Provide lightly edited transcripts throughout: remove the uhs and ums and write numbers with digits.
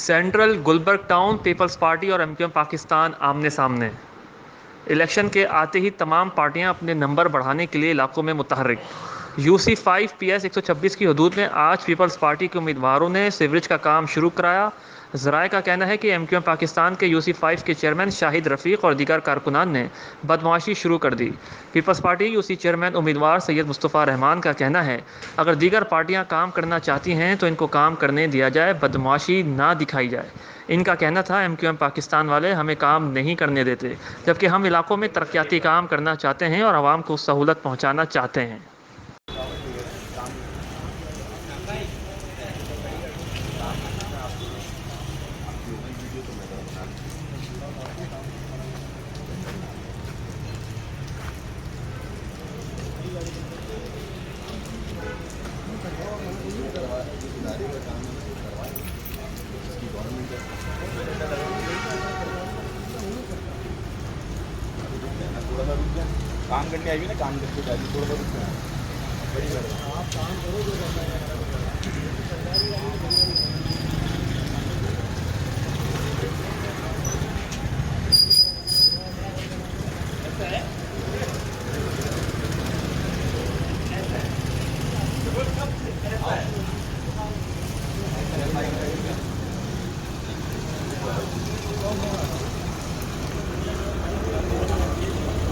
Central Gulberg town peoples party और MQM Pakistan आमने सामने। इलेक्शन के आते ही तमाम पार्टियां अपने नंबर बढ़ाने के लिए इलाकों में मुतहर्रिक। यूसी 5 PS 126 की हदूद में आज पीपल्स पार्टी के उम्मीदवारों ने सीवरेज का काम शुरू कराया। ज़राए का कहना है कि एमक्यूएम पाकिस्तान के यूसी 5 के चेयरमैन शाहिद रफ़ीक और दीगर कारकुनान ने बदमाशी शुरू कर दी। पीपल्स पार्टी यूसी चेयरमैन उम्मीदवार सैयद मुस्तफ़ा रहमान का कहना है, अगर दीगर पार्टियां काम करना चाहती हैं तो इनको काम करने दिया जाए, बदमाशी ना दिखाई जाए। इनका कहना था, एमक्यूएम पाकिस्तान वाले हमें काम नहीं करने देते, जबकि हम इलाकों में तरक्याती काम करना चाहते हैं और आवाम को सहूलत पहुँचाना चाहते हैं। काम करने आई ना, काम करके जाएगी थोड़ा बहुत बड़ी आप काम करोगे।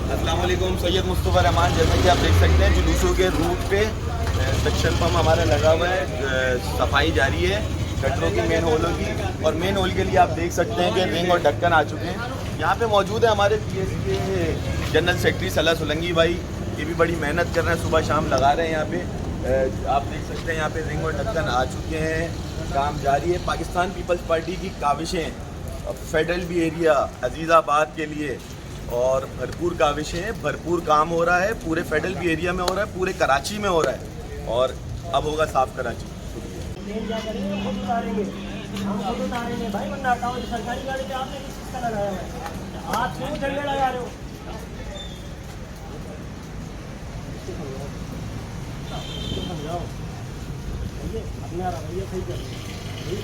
अस्सलाम वालेकुम, सैयद मुस्तफ़ा रहमान। जैसा कि आप देख सकते हैं जुलूसों के रूट पे सक्शन पंप हमारा लगा हुआ है, सफाई जारी है गटरों की, मेन होलों की। और मेन होल के लिए आप देख सकते हैं कि रिंग और ढक्कन आ चुके हैं। यहाँ पे मौजूद है हमारे पीएस के जनरल सेक्रेटरी सलाह सोलंगी भाई, ये भी बड़ी मेहनत कर रहे हैं, सुबह शाम लगा रहे हैं यहाँ पे। आप देख सकते हैं यहाँ पे रिंग और ढक्कन आ चुके हैं, काम जारी है। पाकिस्तान पीपल्स पार्टी की काविशें फेडरल भी एरिया अजीज़ाबाद के लिए और भरपूर काविशें हैं, भरपूर काम हो रहा है, पूरे फेडरल भी एरिया में हो रहा है, पूरे कराची में हो रहा है और अब होगा साफ कराची। अपना रवैया सही कर,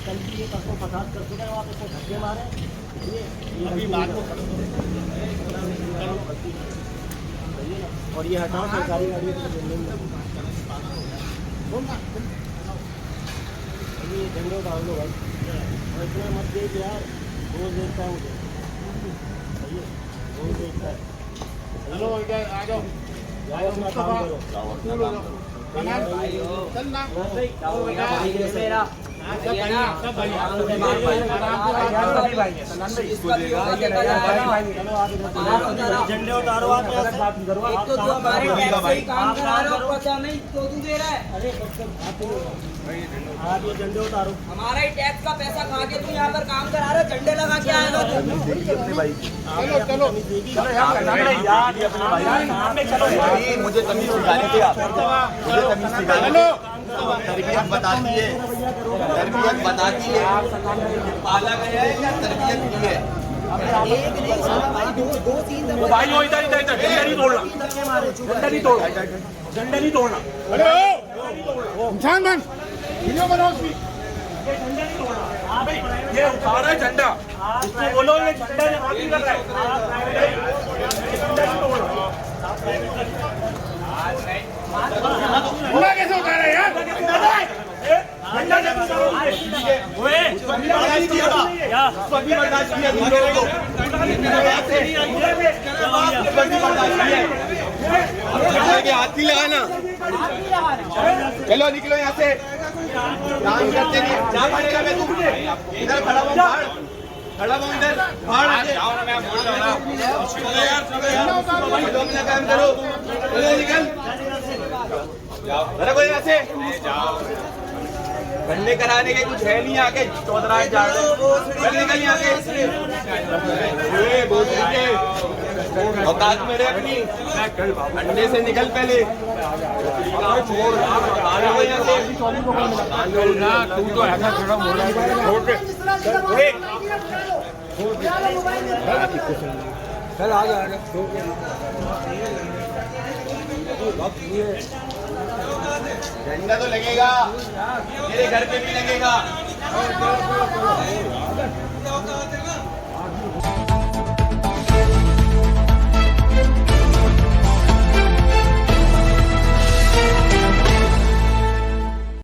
कल की ये परसों फसाद कर चुका है, वहाँ पे धक्के मारे अभी बात और ये हटाओ सरकारी गाड़ी ये झंडे उतार लो भाई, और इतना मत देख यार, रोज देखता है मुझे, सही है, रोज देखता है। हेलो इधर आ जाओ, जाओ अपना काम करो, जाओ अपना काम करो। चल ना मेरा झंडे उतारो, आप ये झंडे उतारो। हमारा ही टैक्स का पैसा खा के तू यहाँ पर काम करा रहा है, झंडे लगा के आएगा तू। चलो मुझे तमीज सिखाने थे आप, मुझे तमीज सिखाने, तरबियत बताती है, तरबियत बताती है, पाला गया है या तरबियत की है। भाई वो इधर इधर इधर झंडा नहीं तोड़ना, झंडा नहीं तोड़ना, झंडा नहीं तोड़ना। इंसान बन वीडियो बनाओ, झंडा नहीं तोड़ना। हाँ भाई ये उठा रहा है झंडा, इसको बोलो ये झंडा नहीं कर रहा है, झंडा नहीं तोड़ना। झंडा कैसे उठा रहे हैं यार, झंडा के हाथ नहीं लगाना, चलो निकलो यहाँ से, काम करते नहीं, क्या पड़ेगा मैं तू इधर खड़ा हूँ, बाहर खड़ा हूँ, इधर बाहर काम करो, चलो निकल, अरे यहाँ से गन्ने कराने के कुछ है नहीं, आके चौधराए जा रहे हैं, निकल यहाँ से, औकात में रहे अपनी, अंडे से निकल पहले, तू तो ऐसा खड़ा हो रहा है, चल आ जाएगा। झंडा तो लगेगा, मेरे घर पे भी लगेगा।